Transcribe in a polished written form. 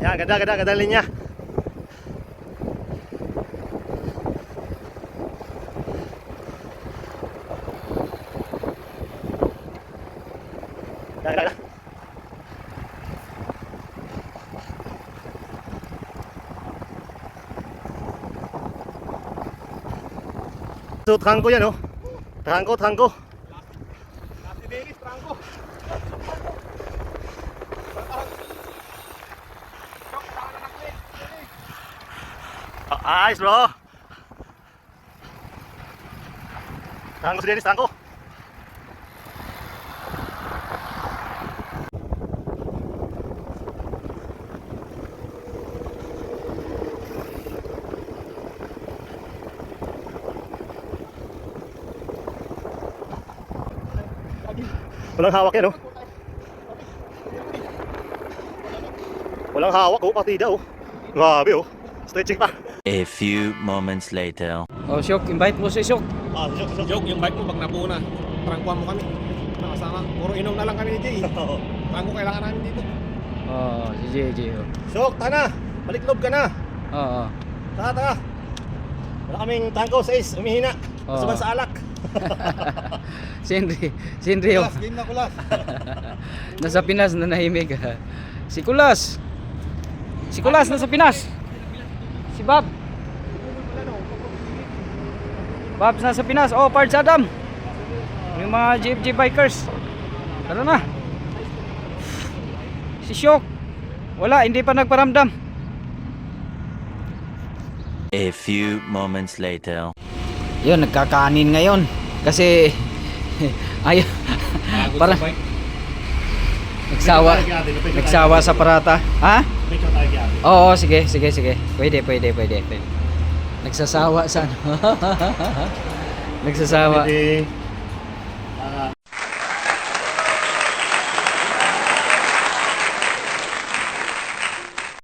Yan, ganda linya. Ganda. So, trangko yan, oh. Trangko. Ayos, bro. Trangko si Dennis, trangko. Walang hawak yan, oh. Walang hawak, oh, partida, oh. Grabe, oh. Stretching pa. A few moments later. Oh, Syok, invite mo si Syok. Joke, yung bike mo pag napuna, trangkuhan mo kami. Nakasama, puro inom na lang kami ni Jay. Trangko kailangan namin dito. Oh, si JJ. Oh. Sok, tana. Balik loob ka na. Oo. Taka. Wala kaming trangko sa is, umihina. Oo. Suban sa alak. Sindri. Oh. Game na kulas. Nasa Pinas na nahimik. Si Kulas nasa Pinas. Si Bob nasa Pinas. Oh, Pards Adam. Yung mga GFG bikers. Tara na. Si Syok. Wala, hindi pa nagparamdam. A few moments later. Yun, nagkakanin ngayon. Kasi ay para nagsawa sa parata. Ha? Oo, sige. Pwede. Nagsasawa sa ano. Nagsasawa.